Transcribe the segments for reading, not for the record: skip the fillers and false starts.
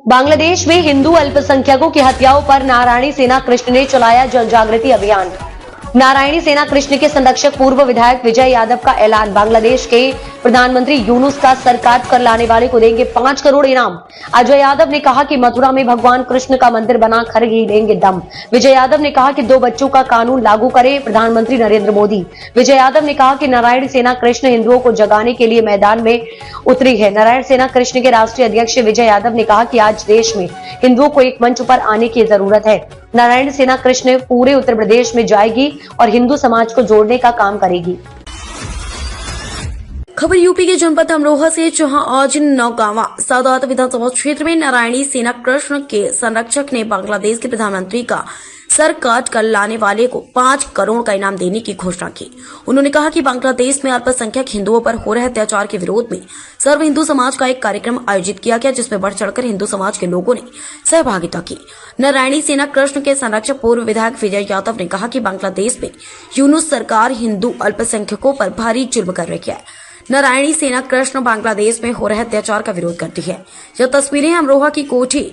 बांग्लादेश में हिंदू अल्पसंख्यकों की हत्याओं पर नारायणी सेना कृष्ण ने चलाया जन जागृति अभियान। नारायणी सेना कृष्ण के संरक्षक पूर्व विधायक विजय यादव का ऐलान। बांग्लादेश के प्रधानमंत्री यूनुस का सर काट कर लाने वाले को देंगे 5 करोड़ इनाम। अजय यादव ने कहा कि मथुरा में भगवान कृष्ण का मंदिर बना कर ही देंगे दम। विजय यादव ने कहा कि 2 बच्चों का कानून लागू करे प्रधानमंत्री नरेंद्र मोदी। विजय यादव ने कहा कि नारायण सेना कृष्ण हिंदुओं को जगाने के लिए मैदान में उतरी है। नारायण सेना कृष्ण के राष्ट्रीय अध्यक्ष विजय यादव ने कहा कि आज देश में हिंदुओं को एक मंच पर आने की जरूरत है। नारायण सेना कृष्ण पूरे उत्तर प्रदेश में जाएगी और हिंदू समाज को जोड़ने का काम करेगी। खबर यूपी के जनपद अमरोहा से, जहां आज नौगांवा सादात विधानसभा क्षेत्र में नारायणी सेना कृष्ण के संरक्षक ने बांग्लादेश के प्रधानमंत्री का सर काट कर लाने वाले को 5 करोड़ का इनाम देने की घोषणा की। उन्होंने कहा कि बांग्लादेश में अल्पसंख्यक हिंदुओं पर हो रहे अत्याचार के विरोध में सर्व हिंदू समाज का एक कार्यक्रम आयोजित किया गया, जिसमें बढ़ चढ़कर हिंदू समाज के लोगों ने सहभागिता की। नारायणी सेना कृष्ण के संरक्षक पूर्व विधायक विजय यादव ने कहा कि बांग्लादेश में यूनुस सरकार हिंदू अल्पसंख्यकों पर भारी जुल्म कर रही है। नारायणी सेना कृष्ण बांग्लादेश में हो रहे अत्याचार का विरोध करती है। यह तस्वीरें अमरोहा की कोठी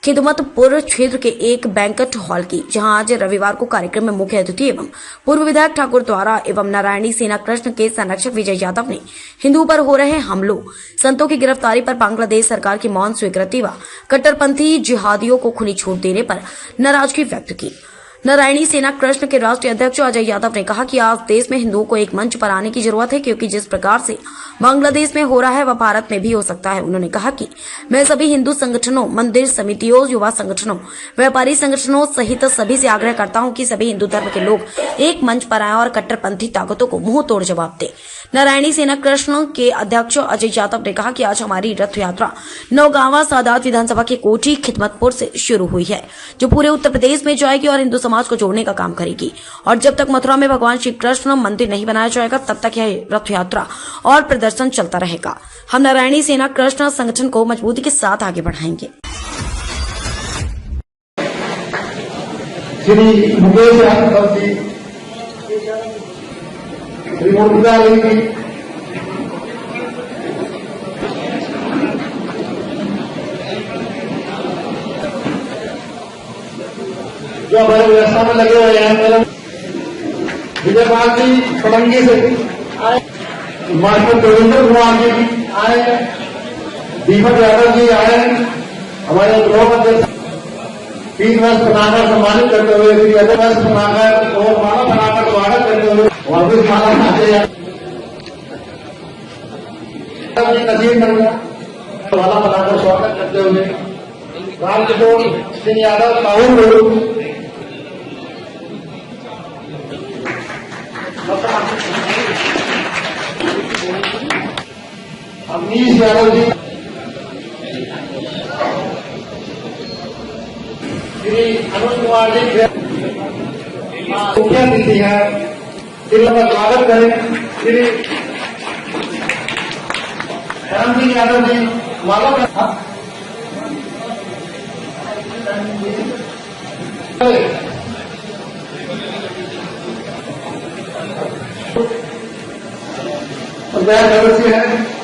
खिदमतपुर क्षेत्र के एक बैंक्वेट हॉल की, जहां आज रविवार को कार्यक्रम में मुख्य अतिथि एवं पूर्व विधायक ठाकुर द्वारा एवं नारायणी सेना कृष्ण के संरक्षक विजय यादव ने हिंदुओं पर हो रहे हमलों, संतों की गिरफ्तारी पर बांग्लादेश सरकार की मौन स्वीकृति व कट्टरपंथी जिहादियों को खुली छूट देने पर नाराजगी व्यक्त की। नारायणी सेना कृष्ण के राष्ट्रीय अध्यक्ष अजय यादव ने कहा कि आज देश में हिंदुओं को एक मंच पर आने की जरूरत है, क्योंकि जिस प्रकार से बांग्लादेश में हो रहा है वह भारत में भी हो सकता है। उन्होंने कहा कि मैं सभी हिंदू संगठनों, मंदिर समितियों, युवा संगठनों, व्यापारी संगठनों सहित सभी से आग्रह करता हूं कि सभी हिंदू धर्म के लोग एक मंच पर आए और कट्टरपंथी ताकतों को मुंह तोड़ जवाब दें। नारायणी सेना कृष्ण के अध्यक्ष अजय यादव ने कहा कि आज हमारी रथ यात्रा नौगांवा सादात विधानसभा के कोठी खिदमतपुर से शुरू हुई है, जो पूरे उत्तर प्रदेश में जाएगी और हिंदू समाज को जोड़ने का काम करेगी। और जब तक मथुरा में भगवान श्री कृष्ण मंदिर नहीं बनाया जाएगा, तब तक यह रथ यात्रा और प्रदर्शन चलता रहेगा। हम नारायणी सेना कृष्ण संगठन को मजबूती के साथ आगे बढ़ाएंगे। श्री मुकेश यादव जी, श्री मुर्तजा अली जी, जो हमारे व्यवस्था में लगे हुए हैं, विजयपाल जी पलंगी से आए, मास्टर देवेंद्र कुमार जी आए, दीपक यादव जी आए, हमारे ब्लॉक अध्यक्ष 30 वर्ष बनाकर सम्मानित करते हुए, श्री अजय वर्ष बनाकर और माला बनाकर स्वागत करते हुए वापिस माला खाते हैं नसीब माला बनाकर स्वागत करते हुए रामकिशोर सिंह यादव साहू, अवनीश यादव जी, श्री अनुज कुमार जी मुख्य अतिथि है, श्री का स्वागत करें। श्री धर्म सिंह यादव जी माला सदस्य है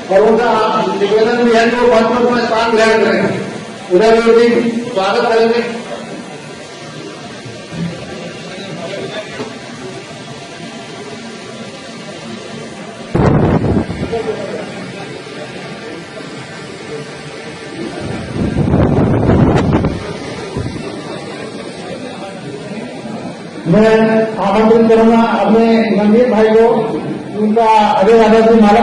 और उनका निवेदन भी है कि वो मंच में स्थान ग्रहण करें। उधर भी स्वागत करेंगे। मैं आमंत्रित करूंगा अपने गंभीर भाई को, उनका अजय यादव जी माला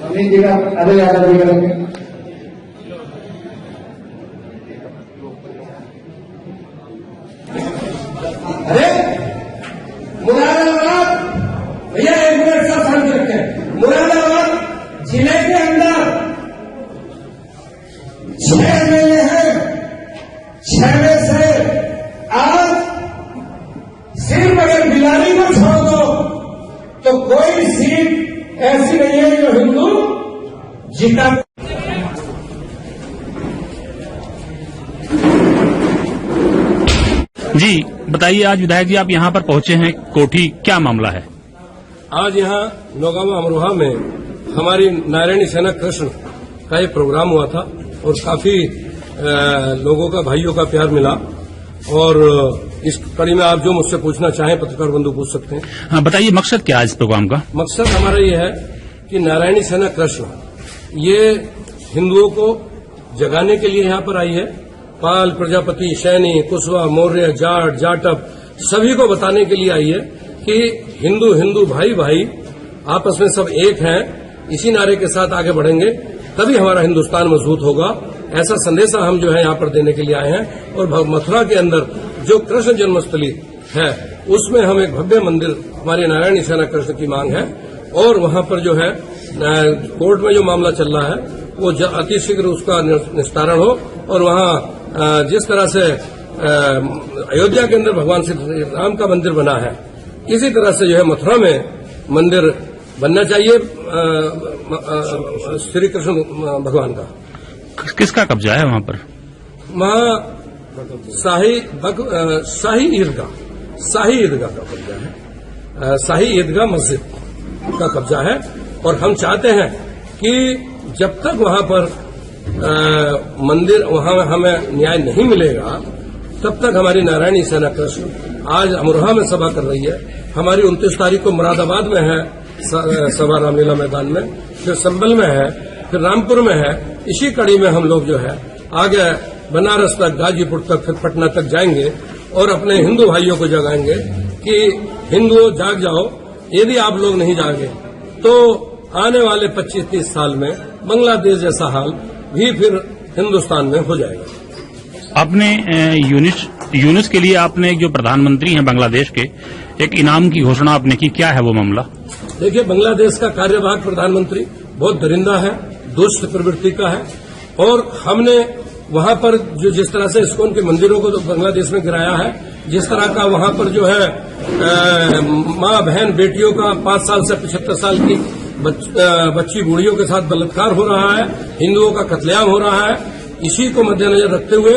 जी का अजय यादव जी करेंगे। अरे मुरादाबाद भैया, एक मिनट सब शांत रखें। मुरादाबाद जिले के अंदर 6 एमएलए हैं, 6 में से आज सिर्फ अगर बिलारी को छोड़ दो तो कोई सीट ऐसी नहीं है जो हिंदू जीता। जी बताइए, आज विधायक जी आप यहाँ पर पहुंचे हैं कोठी, क्या मामला है? आज यहाँ नौगांवा अमरोहा में हमारी नारायणी सेना कृष्ण का ये प्रोग्राम हुआ था और काफी लोगों का, भाइयों का प्यार मिला। और इस कड़ी में आप जो मुझसे पूछना चाहें पत्रकार बंधु पूछ सकते हैं। हाँ, बताइए मकसद क्या है इस प्रोग्राम का? मकसद हमारा ये है कि नारायणी सेना कृष्ण ये हिंदुओं को जगाने के लिए यहाँ पर आई है। पाल, प्रजापति, सैनी, कुशवा, मौर्य, जाट, जाटव सभी को बताने के लिए आई है कि हिंदू हिंदू भाई भाई आपस में सब एक हैं। इसी नारे के साथ आगे बढ़ेंगे तभी हमारा हिंदुस्तान मजबूत होगा। ऐसा संदेशा हम जो है यहाँ पर देने के लिए आए हैं। और मथुरा के अंदर जो कृष्ण जन्मस्थली है उसमें हम एक भव्य मंदिर, हमारी नारायणी सेना कृष्ण की मांग है। और वहां पर जो है कोर्ट में जो मामला चल रहा है वो अतिशीघ्र उसका निस्तारण हो। और वहां जिस तरह से अयोध्या के अंदर भगवान श्री राम का मंदिर बना है, इसी तरह से जो है मथुरा में मंदिर बनना चाहिए श्री कृष्ण भगवान का। किसका कब्जा है वहां पर? वहां शाही ईदगाह का कब्जा है। शाही ईदगाह मस्जिद का कब्जा है। और हम चाहते हैं कि जब तक वहां पर मंदिर, वहां हमें न्याय नहीं मिलेगा तब तक हमारी नारायणी सेना कृष्ण आज अमरोहा में सभा कर रही है। हमारी 29 तारीख को मुरादाबाद में है सभा, रामलीला मैदान में, फिर संभल में है, फिर रामपुर में है। इसी कड़ी में हम लोग जो है आगे बनारस तक, गाजीपुर तक, फिर पटना तक जाएंगे और अपने हिंदू भाइयों को जगाएंगे कि हिंदुओं जाग जाओ। यदि आप लोग नहीं जागे तो आने वाले 25-30 साल में बांग्लादेश जैसा हाल भी फिर हिंदुस्तान में हो जाएगा। आपने यूनिस के लिए आपने जो प्रधानमंत्री हैं बांग्लादेश के, एक इनाम की घोषणा आपने की, क्या है वो मामला? देखिए, बांग्लादेश का कार्यवाहक प्रधानमंत्री बहुत दरिंदा है, दुष्ट प्रवृत्ति का है। और हमने वहां पर जो जिस तरह से इस्कॉन के मंदिरों को तो बांग्लादेश में गिराया है, जिस तरह का वहां पर जो है माँ बहन बेटियों का 5 साल से 75 साल की बच्ची बूढ़ियों के साथ बलात्कार हो रहा है, हिंदुओं का कत्लेआम हो रहा है, इसी को मद्देनजर रखते हुए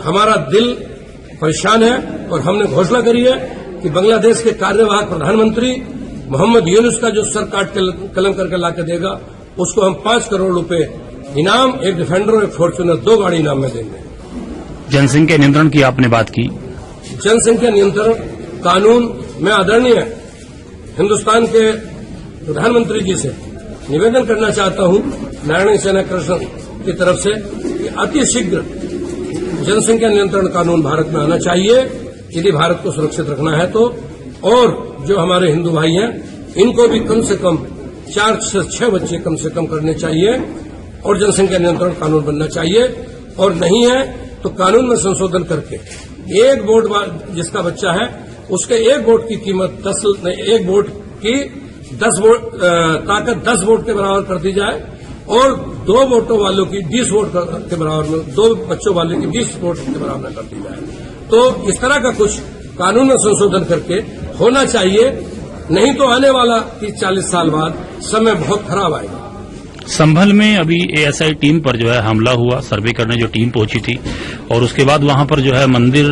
हमारा दिल परेशान है। और हमने घोषणा करी है कि बांग्लादेश के कार्यवाहक प्रधानमंत्री मोहम्मद यूनुस का जो सर काट कलम करके लाके देगा उसको हम 5 करोड़ रुपए इनाम, एक डिफेंडर और एक फॉर्च्यूनर, 2 गाड़ी इनाम में देंगे। जनसंख्या नियंत्रण की आपने बात की। जनसंख्या नियंत्रण कानून में आदरणीय हिंदुस्तान के प्रधानमंत्री जी से निवेदन करना चाहता हूं, नारायणी सेना कृष्ण की तरफ से, कि अति शीघ्र जनसंख्या नियंत्रण कानून भारत में आना चाहिए यदि भारत को सुरक्षित रखना है तो। और जो हमारे हिंदू भाई हैं इनको भी कम से कम 4 से 6 बच्चे कम से कम करने चाहिए और जनसंख्या नियंत्रण कानून बनना चाहिए। और नहीं है तो कानून में संशोधन करके एक वोट जिसका बच्चा है उसके एक वोट की कीमत एक वोट की 10 वोट ताकत 10 वोट के बराबर कर दी जाए और 2 वोटों वालों की 20 वोट के बराबर में, 2 बच्चों वाले की 20 वोट के बराबर कर दी जाए। तो इस तरह का कुछ कानून में संशोधन करके होना चाहिए, नहीं तो आने वाला 30-40 साल बाद समय बहुत खराब आएगा। संभल में अभी एएसआई टीम पर जो है हमला हुआ, सर्वे करने जो टीम पहुंची थी, और उसके बाद वहां पर जो है मंदिर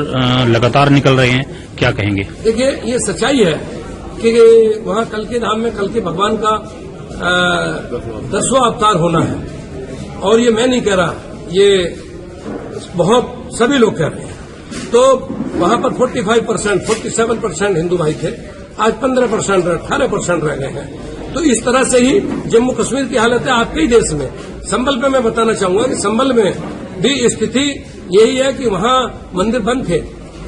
लगातार निकल रहे हैं, क्या कहेंगे? देखिए, ये सच्चाई है कि वहां कल के धाम में कल के भगवान का 10वां अवतार होना है। और ये मैं नहीं कह रहा, ये बहुत सभी लोग कह रहे हैं। तो वहां पर 45%, 47% हिंदू भाई थे, आज 15%, 18% रह गए हैं। तो इस तरह से ही जम्मू कश्मीर की हालत है आपके ही देश में। संभल में मैं बताना चाहूंगा कि संभल में भी स्थिति यही है कि वहां मंदिर बंद थे।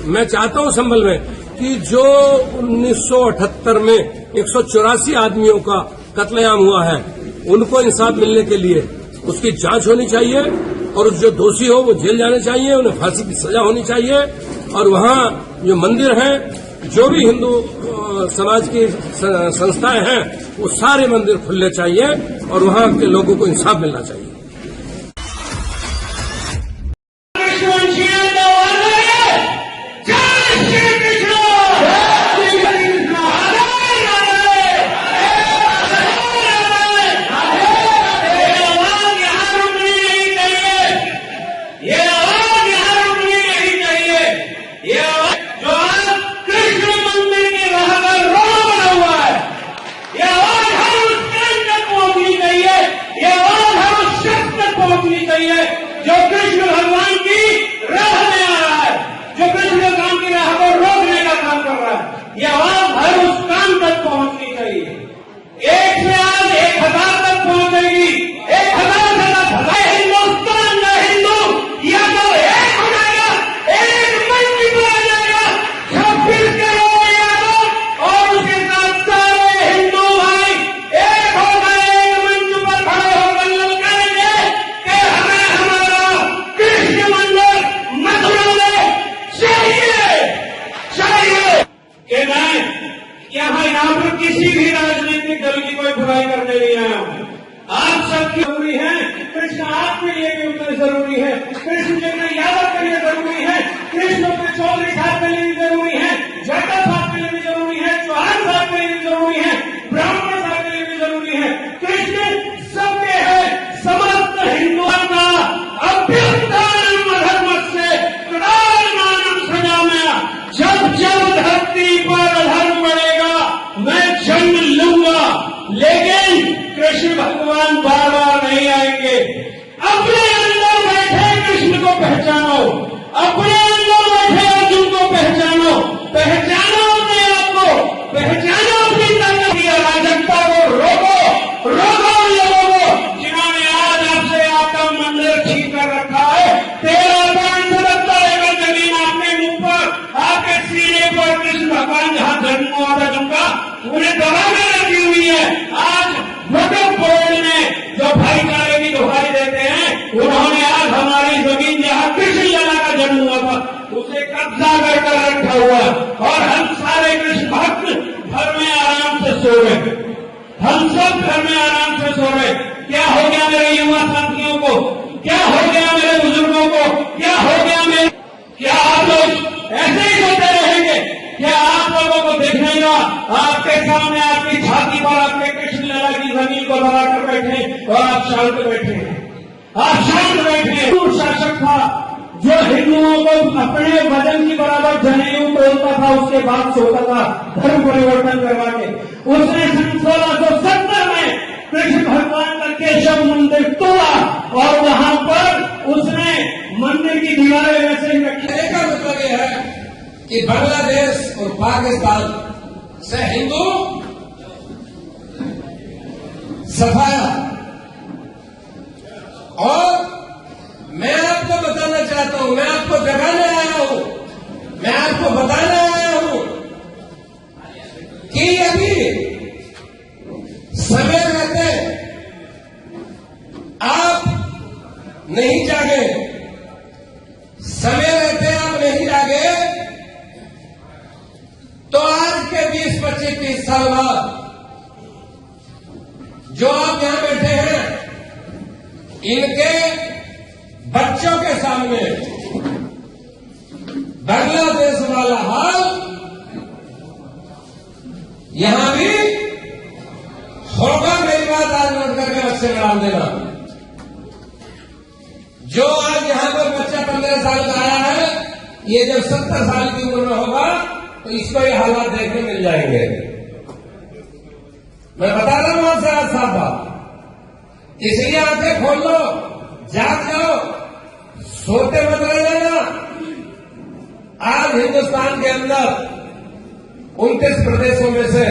मैं चाहता हूं संभल में कि जो 1978 में 184 आदमियों का कत्लेआम हुआ है उनको इंसाफ मिलने के लिए उसकी जांच होनी चाहिए और जो दोषी हो वो जेल जाने चाहिए, उन्हें फांसी की सजा होनी चाहिए। और वहां जो मंदिर हैं, जो भी हिंदू समाज की संस्थाएं हैं, वो सारे मंदिर खुलने चाहिए और वहां के लोगों को इंसाफ मिलना चाहिए। ये आवाज हर उस केंद्र को अपनी गई है, ये आवाज हर उस जो कृष्ण भगवान की राह में आ रहा है, जो कृष्ण भगवान की राह को रोकने का काम कर रहा है, ये आवाज हर उस काम तक पहुंचनी चाहिए। 1 से आज 1000 तक पहुंचेगी, 1000 से 10,000 हिंदुस्तान में हिंदू या तो एक हो जाएगा, एक मंच पर आ जाएगा, 26 करोड़ यादव और उसके साथ सारे हिंदू भाई एक होकर एक मंच पर खड़े होकर ललकारेंगे कि हमें हमारा कृष्ण मंदिर मथुरा में चाहिए कि मैं यहाँ पर किसी भी राजनीतिक दल की कोई बुराई करने नहीं आया हूं। आप सबकी जरूरी है, कृष्ण आपके लिए भी उतना जरूरी है, कृष्ण चंद्र यादव के लिए जरूरी है, कृष्ण चौधरी साहब के लिए भी जरूरी है, जाटव साहब के लिए भी जरूरी है, चौहान साहब के लिए भी जरूरी है, ब्राह्मण साहब के लिए भी जरूरी है। कृष्ण सबके है, समस्त हिंदुओं का अभ्युत्थान अधर्म से मानव सजा में जब जब धरती पर अधर्म बढ़ेगा मैं जन्म लूंगा, लेकिन कृष्ण भगवान बार बार नहीं आएंगे। अपने अंदर बैठे कृष्ण को पहचानो, अपने अंदर बैठे अर्जुन को पहचानो, पहचानो अपने आप को, पहचानो अपनी ताकत की अराजकता को, रोको रोको लोगों को जिन्होंने आज आपसे आपका मंदिर ठीक कर रखा है। 13.77 एकड़ जमीन आपके मुंह पर, आपके सीने पर कृष्ण भगवान जहां जन्म हुआ था जिनका, उन्हें दबा के रखी हुई है। आज वक्फ बोर्ड में जो भाईचारे की दुहाई देते हैं, उन्होंने आज हमारी जमीन जहां कृष्ण लला का जन्म हुआ था उसे कब्जा कर रखा हुआ, और हम सारे कृष्ण भक्त घर में आराम से सो रहे, हम सब घर में आराम से सो रहे। क्या हो गया मेरे युवा साथियों को, क्या हो गया मेरे बुजुर्गों को, क्या हो गया मेरे, क्या आप लोग ऐसे ही सोते रहेंगे? क्या आप लोगों को दिखेगा आपके सामने आपकी छाती पर आपके कृष्ण लला की जमीन को लगाकर बैठे और आप शांत बैठे, आप शांत बैठे? शासक था जो हिंदुओं को अपने वजन की बराबर जनेऊ तोड़ता था, उसके बाद सोता था धर्म परिवर्तन करवा के। उसने 1670 में कृष्ण भगवान का केशव मंदिर तोड़ा और वहां पर उसने मंदिर की दीवारें वैसे ही रखी। का मतलब यह है कि बांग्लादेश और पाकिस्तान से हिंदू सफाया, और मैं आपको बताना चाहता हूं, मैं आपको जगाने आया हूं, मैं आपको बताने आया हूं कि अभी समय रहते आप नहीं जागे, समय रहते आप नहीं जागे तो आज के 20, 25, 30 साल बाद जो आप यहां बैठे हैं, इनके बच्चों के सामने बांग्लादेश वाला हाल यहां भी होगा। मेरी बात आज नोट करके बच्चे डाल देना। जो आज यहां पर बच्चा 15 साल का आया है, ये जब 70 साल की उम्र में होगा तो इसको ये हालात देखने मिल जाएंगे। मैं बता रहा हूं आपसे आज साफ बात, इसलिए आंखें खोल लो, जाग जाओ, सोते मत रह जाना। आज हिंदुस्तान के अंदर 29 प्रदेशों में से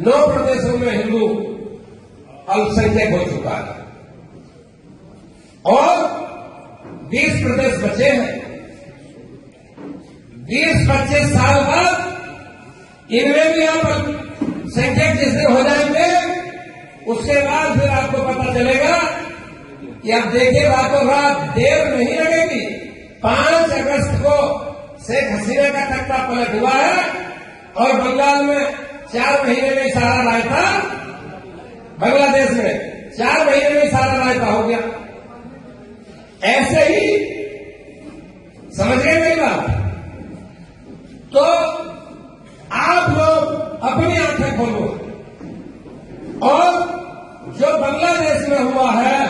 9 प्रदेशों में हिंदू अल्पसंख्यक हो चुका है और 20 प्रदेश बचे हैं। 20-25 साल बाद इनमें भी आप संख्यक जिस दिन हो जाएंगे, उसके बाद फिर आपको पता चलेगा कि आप देखिए रातों रात देर नहीं लगेगी। 5 अगस्त को शेख हसीना का तख्ता पलट हुआ है और बंगाल में 4 महीने में सारा रायता, बांग्लादेश में 4 महीने में सारा रायता हो गया। ऐसे ही समझ गए मेरी बात? तो आप लोग अपनी आंखें खोलो और जो बांग्लादेश में हुआ है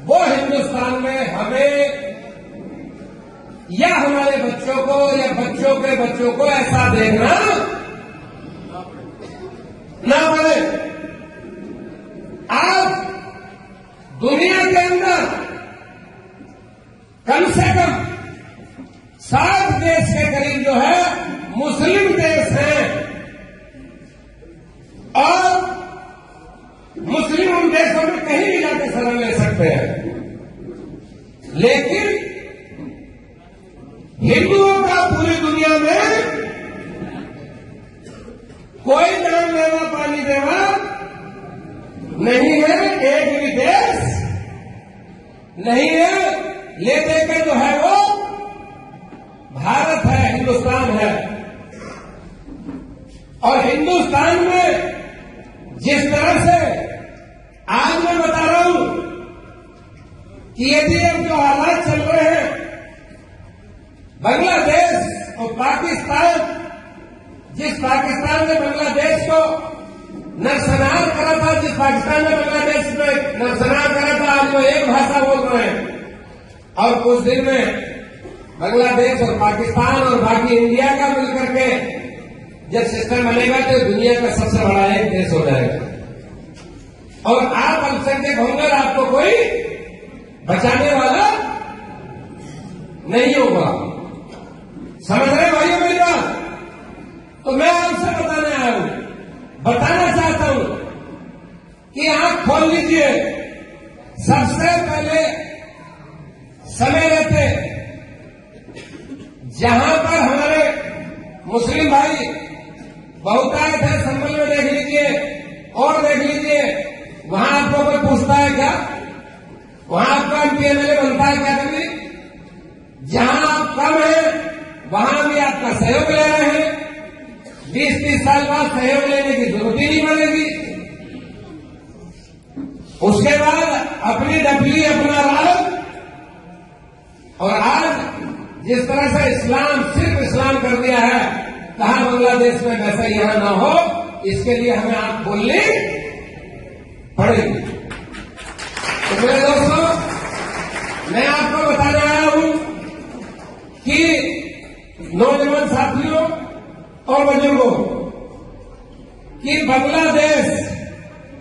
वो हिंदुस्तान में हमें या हमारे बच्चों को या बच्चों के बच्चों को ऐसा देखना ना पड़े। आज दुनिया के अंदर कम से कम 7 देश के करीब जो है मुस्लिम देश हैं और मुस्लिम उन देशों में कहीं भी जाकर शरण ले सकते हैं, लेकिन हिंदुओं का पूरी दुनिया में कोई दान लेवा पानी देवा नहीं है, एक भी देश नहीं है। ले देकर जो है वो भारत है, हिंदुस्तान है। और हिंदुस्तान में जिस तरह से आज मैं बता रहा हूं कि यदि अब जो हालात चल रहे हैं बांग्लादेश और पाकिस्तान, जिस पाकिस्तान ने बांग्लादेश को नरसंहार करा था, जिस पाकिस्तान ने बांग्लादेश में नरसंहार करा था, आज वो एक भाषा बोल रहे हैं। और कुछ दिन में बांग्लादेश और पाकिस्तान और बाकी इंडिया का मिलकर के जब सिस्टम बनेगा तो दुनिया का सबसे बड़ा एक देश हो जाएगा और आप अल्पसंख्यक होंगे और आपको कोई बचाने वाला नहीं होगा। समझ रहे भाइयों मेरी बात? तो मैं आपसे बताना चाहता हूं कि आंख खोल लीजिए। सबसे पहले समय रहते जहां पर हमारे मुस्लिम भाई बहुत आए थे, संभल में देख लीजिए और देख लीजिए, वहां आपको कोई पूछता है क्या? वहां आपका एमपीएमएलए बनता है क्या कभी? जहां आप कम हैं वहां भी आपका सहयोग ले रहे हैं। 20-30 साल बाद सहयोग लेने की जरूरत ही नहीं पड़ेगी। उसके बाद अपनी डबली अपना राज। और आज जिस तरह से इस्लाम सिर्फ इस्लाम कर दिया है, कहा बांग्लादेश में वैसा यहां ना हो, इसके लिए हमें आप बोलनी पड़ेगी। तो मेरे दोस्तों, मैं आपको बताने आया हूं कि नौजवान साथियों और बुजुर्गों कि बांग्लादेश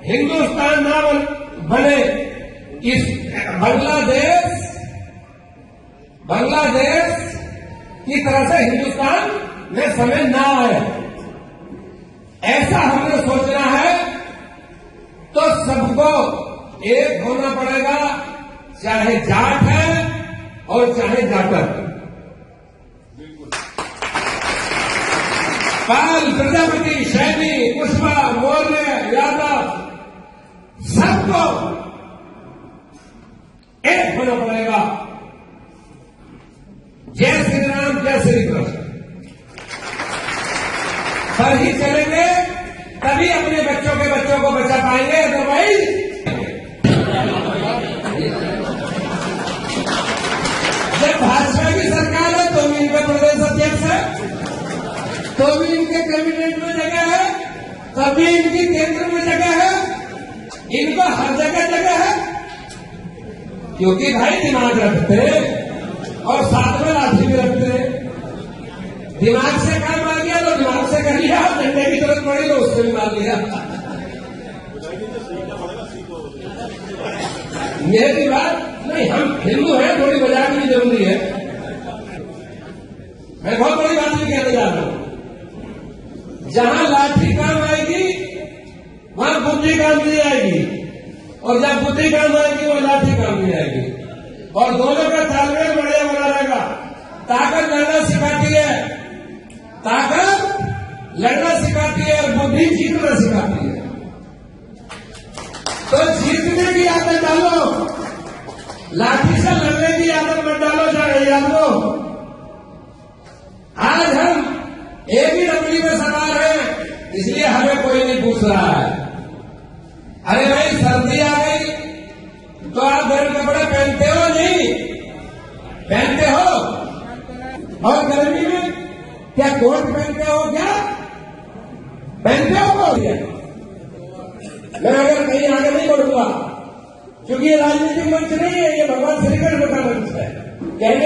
हिंदुस्तान ना बने, इस बांग्लादेश की तरह से हिंदुस्तान में समय ना आए, ऐसा हमने सोचना है। तो सबको एक होना पड़ेगा, चाहे जाट है और चाहे जाटक। पाल, प्रजापति, शैनी, पुष्पा, मौर्य, यादव, सबको एक होना पड़ेगा। जय श्री राम, जय श्री कृष्ण पर ही चलेंगे, तभी अपने बच्चों को बचा पाएंगे। अदरवाइज जब भाजपा की सरकार है तो भी इनका प्रदेश अध्यक्ष है, तो भी इनके कैबिनेट में जगह है, तभी इनकी केंद्र में जगह है, इनको हर जगह है, क्योंकि भाई दिमाग रखते और साथ में लाठी भी रखते। दिमाग से काम आ गया तो दिमाग से कर लिया, डंडे की जरूरत पड़ी तो उससे भी मार लिया। मेरी बात नहीं, हम हिंदू हैं, थोड़ी मजाक भी जरूरी है। मैं बहुत बड़ी बात नहीं कहने जा रहा हूं। जहां लाठी काम आएगी वहां बुद्धि काम नहीं आएगी, और जहां बुद्धि काम आएगी वहां लाठी काम नहीं आएगी। और दोनों का तालमेल बढ़िया बना रहेगा। ताकत लड़ना सिखाती है, ताकत लड़ना सिखाती है और बुद्धि जीतना सिखाती है। तो जीतने की आदत डालो, लाठी से लड़ने की आदत मत डालो। याद लो, आज हम एक ही डबली में सवार हैं, इसलिए हमें कोई नहीं पूछ रहा है। अरे भाई, सर्दी आ गई तो आप गर्म कपड़े पहनते हो नहीं? पहनते हो। और गर्मी में क्या कोट पहनते हो? क्या पहनते हो? मैं अगर कहीं आगे नहीं बढ़ूंगा, क्योंकि ये राजनीतिक मंच नहीं है, ये भगवान श्री कृष्ण का मंच है। कहने